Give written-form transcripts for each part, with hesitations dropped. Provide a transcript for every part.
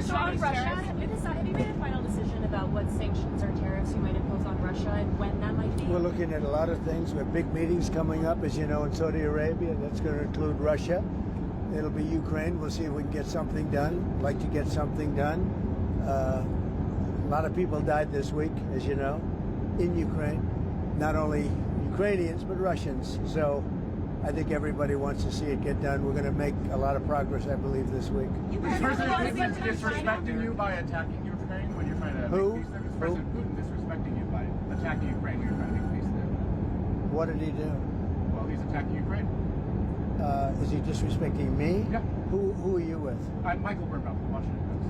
So on Russia, have you made a final decision about what sanctions or tariffs you might impose on Russia and when that might be? We're looking at a lot of things. We have big meetings coming up, as you know, in Saudi Arabia. That's going to include Russia. It'll be Ukraine. We'll see if we can get something done. Like to get something done. A lot of people died this week, as you know, in Ukraine. Not only Ukrainians, but Russians. So I think everybody wants to see it get done. We're going to make a lot of progress, I believe, this week. Is President Putin disrespecting you by attacking Ukraine when you're trying to make peace there? Is President Putin disrespecting you by attacking Ukraine when you're trying to make peace there? What did he do? Well, he's attacking Ukraine. Is he disrespecting me? Yeah. Who are you with? I'm Michael Burnbaum from Washington Post.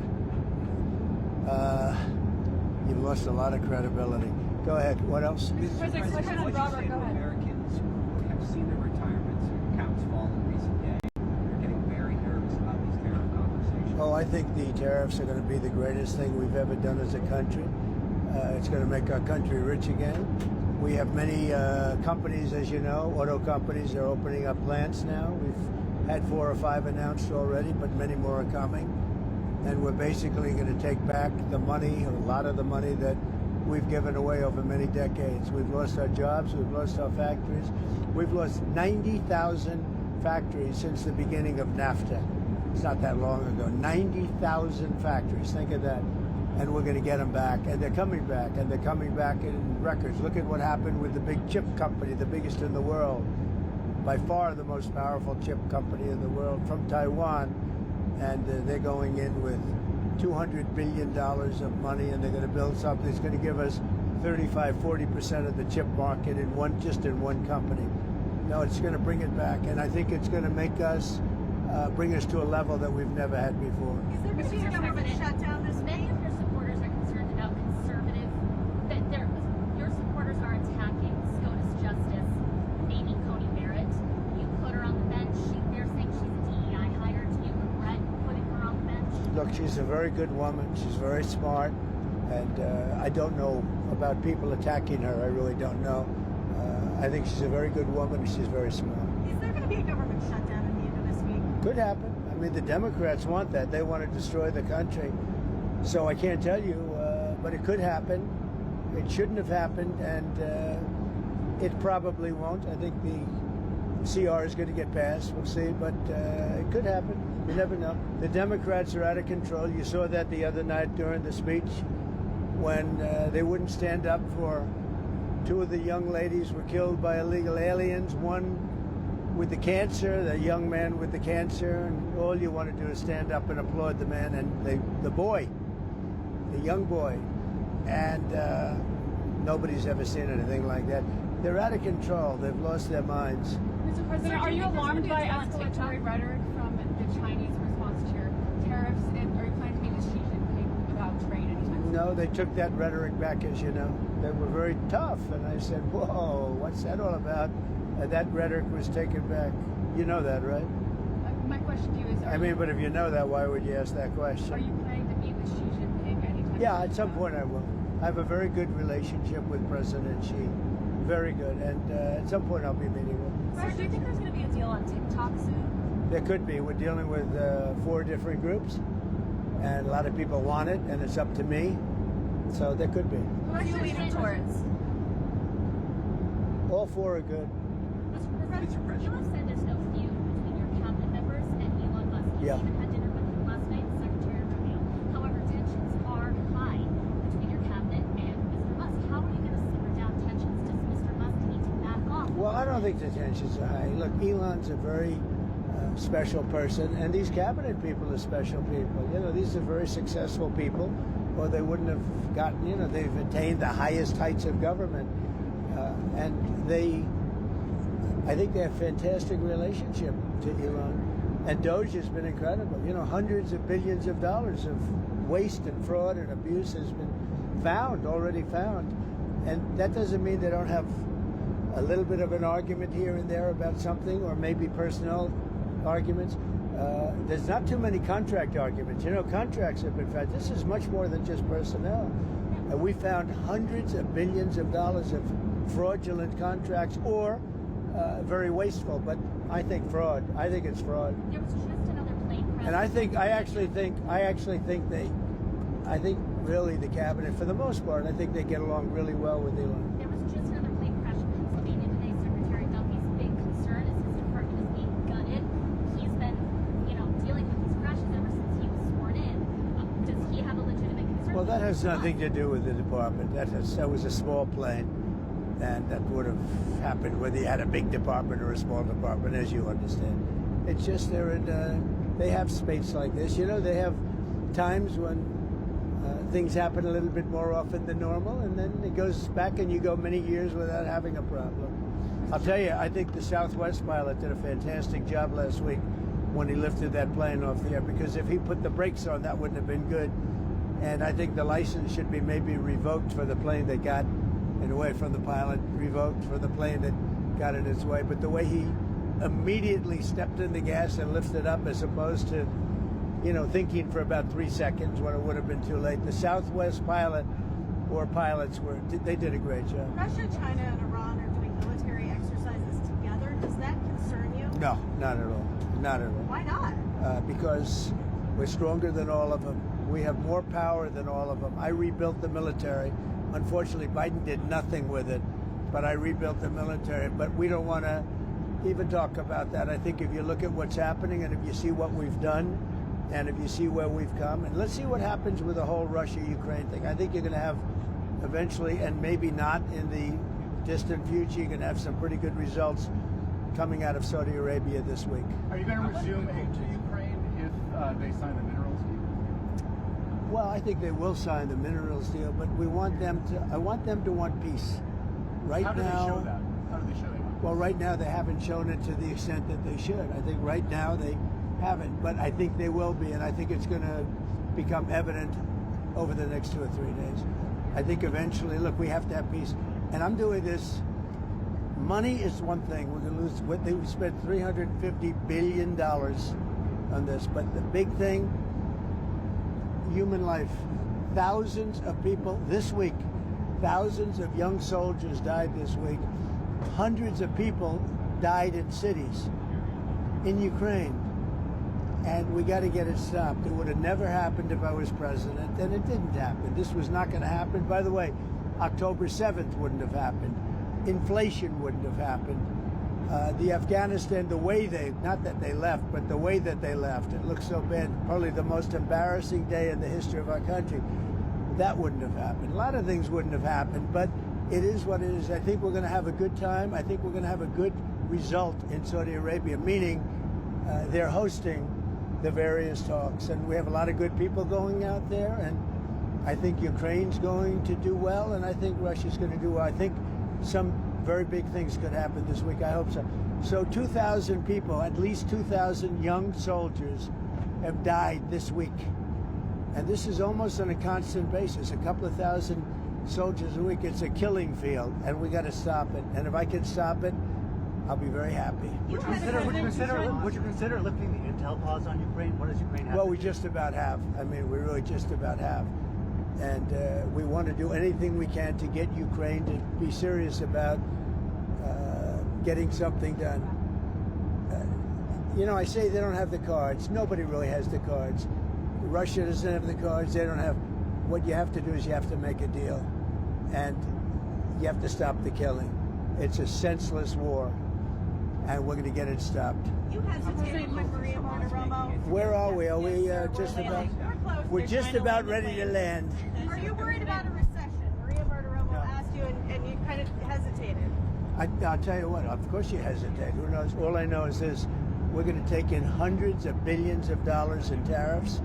You've lost a lot of credibility. Go ahead. What else? President, Robert, go ahead. Americans who have seen their retirements accounts fall in recent days are getting very nervous about these tariff conversations. Oh, I think the tariffs are going to be the greatest thing we've ever done as a country. It's going to make our country rich again. We have many companies, as you know, auto companies are opening up plants now. We've had 4 or 5 announced already, but many more are coming. And we're basically going to take back the money, a lot of the money that we've given away over many decades. We've lost our jobs, we've lost our factories. We've lost 90,000 factories since the beginning of NAFTA. It's not that long ago. 90,000 factories, think of that. And we're going to get them back, and they're coming back, and they're coming back in records. Look at what happened with the big chip company, the biggest in the world, by far the most powerful chip company in the world, from Taiwan, and they're going in with $200 billion of money, and they're going to build something that's going to give us 35-40% of the chip market in one company. No, it's going to bring it back, and I think it's going to make us bring us to a level that we've never had before. Is there going to be a government shutdown this week? Many of your supporters are concerned about your supporters are attacking SCOTUS Justice Amy Coney Barrett. You put her on the bench. They're saying she's a DEI hire. Do you regret putting her on the bench? Look, she's a very good woman. She's very smart, and I don't know about people attacking her. I really don't know. I think she's a very good woman. She's very smart. Is there going to be a government shutdown at the end of this week? Could happen. I mean, the Democrats want that. They want to destroy the country. So I can't tell you, but it could happen. It shouldn't have happened, and it probably won't. I think the CR is going to get passed. We'll see, but it could happen. You never know. The Democrats are out of control. You saw that the other night during the speech when they wouldn't stand up for 2 of the young ladies were killed by illegal aliens. One with the cancer, the young man with the cancer, and all you want to do is stand up and applaud the man and the boy, the young boy, and nobody's ever seen anything like that. They're out of control. They've lost their minds. Mr. President, are you alarmed by escalatory rhetoric from the Chinese response to your tariffs, and are you planning to meet with Xi Jinping about trade anytime soon? No, they took that rhetoric back, as you know. They were very tough, and I said, whoa, what's that all about? That rhetoric was taken back. You know that, right? My question to you is... But if you know that, why would you ask that question? Are you planning to meet with Xi Jinping anytime soon? Yeah, at some point I will. I have a very good relationship with President Xi. Very good. And at some point I'll be meeting with him. Sir, do you think there's going to be a deal on TikTok soon? There could be. We're dealing with 4 different groups, and a lot of people want it, and it's up to me. So there could be. Who are you leaning towards? All 4 are good. Mr. President, you have said there's no feud between your cabinet members and Elon Musk. You Yeah. even had dinner with him last night, Secretary Rubio. However, tensions are high between your cabinet and Mr. Musk. How are you going to simmer down tensions? Does Mr. Musk need to back off? Well, I don't think the tensions are high. Look, Elon's a very special person, and these cabinet people are special people. You know, these are very successful people, or they wouldn't have gotten, they've attained the highest heights of government. And I think they have a fantastic relationship to Elon. And Doge has been incredible. Hundreds of billions of dollars of waste and fraud and abuse has been already found. And that doesn't mean they don't have a little bit of an argument here and there about something, or maybe personnel arguments. There's not too many contract arguments. Contracts have been found. This is much more than just personnel. We found hundreds of billions of dollars of fraudulent contracts, or very wasteful, but I think fraud. I think it's fraud. There was just another plane crash And I actually think really the cabinet, for the most part, I think they get along really well with Elon. There was just another plane crash in Pennsylvania today. Secretary Duffy's big concern is his department is being gutted. He's been, dealing with these crashes ever since he was sworn in. Does he have a legitimate concern? Well, that has nothing to do with the department. That was a small plane, and that would have happened whether you had a big department or a small department, as you understand. It's just they have space like this. They have times when things happen a little bit more often than normal, and then it goes back and you go many years without having a problem. I'll tell you, I think the Southwest pilot did a fantastic job last week when he lifted that plane off the air, because if he put the brakes on, that wouldn't have been good. And I think the license should be maybe revoked for the plane that got in the way, from the pilot, revoked for the plane that got in its way. But the way he immediately stepped in the gas and lifted up, as opposed to thinking for about 3 seconds when it would have been too late. The Southwest pilots they did a great job. Russia, China, and Iran are doing military exercises together. Does that concern you? No, not at all. Not at all. Why not? Because we're stronger than all of them. We have more power than all of them. I rebuilt the military. Unfortunately, Biden did nothing with it, but I rebuilt the military. But we don't want to even talk about that. I think if you look at what's happening, and if you see what we've done, and if you see where we've come, and let's see what happens with the whole Russia-Ukraine thing. I think you're going to have eventually, and maybe not in the distant future, you're going to have some pretty good results coming out of Saudi Arabia this week. Are you going to resume aid to Ukraine if they sign the minerals deal? Well, I think they will sign the minerals deal, but I want them to want peace. Right How do now, they show that? How do they show that? Well, right now they haven't shown it to the extent that they should. I think right now they haven't, but I think they will be, and I think it's going to become evident over the next 2 or 3 days. I think eventually, look, we have to have peace, and I'm doing this. Money is one thing. We're going to lose. We spent $350 billion on this, but the big thing, human life. Thousands of people this week, thousands of young soldiers died this week. Hundreds of people died in cities in Ukraine. And we got to get it stopped. It would have never happened if I was president, and it didn't happen. This was not going to happen. By the way, October 7th wouldn't have happened. Inflation wouldn't have happened. The Afghanistan, the way not that they left, but the way that they left, it looks so bad. Probably the most embarrassing day in the history of our country. That wouldn't have happened. A lot of things wouldn't have happened, but it is what it is. I think we're going to have a good time. I think we're going to have a good result in Saudi Arabia, meaning they're hosting the various talks, and we have a lot of good people going out there, and I think Ukraine's going to do well, and I think Russia's going to do well. I think some very big things could happen this week. I hope so. So 2,000 people, at least 2,000 young soldiers have died this week, and this is almost on a constant basis, a couple of thousand soldiers a week. It's a killing field, and we got to stop it, and if I can stop it, I'll be very happy. Would you consider lifting the intel pause on Ukraine? What does Ukraine have? Well, we just about have. I mean, we really just about have. And we want to do anything we can to get Ukraine to be serious about getting something done. I say they don't have the cards. Nobody really has the cards. Russia doesn't have the cards. They don't have. What you have to do is you have to make a deal. And you have to stop the killing. It's a senseless war. And we're going to get it stopped. You hesitated when Maria Bartiromo. Where are we? Are we just about? We're just about ready to land. Are you worried about a recession? Maria Bartiromo asked you, and you kind of hesitated. I'll tell you what. Of course you hesitate. Who knows? All I know is this: we're going to take in hundreds of billions of dollars in tariffs,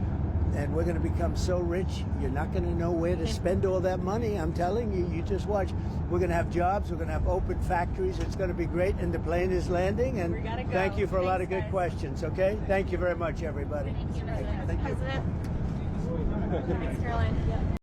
and we're going to become so rich you're not going to know where to spend all that money. I'm telling you. You just watch. We're going to have jobs. We're going to have open factories. It's going to be great. And the plane is landing. And thank you for a lot of good questions. Okay. Thank you very much, everybody. Thank you. President. Thanks, Caroline.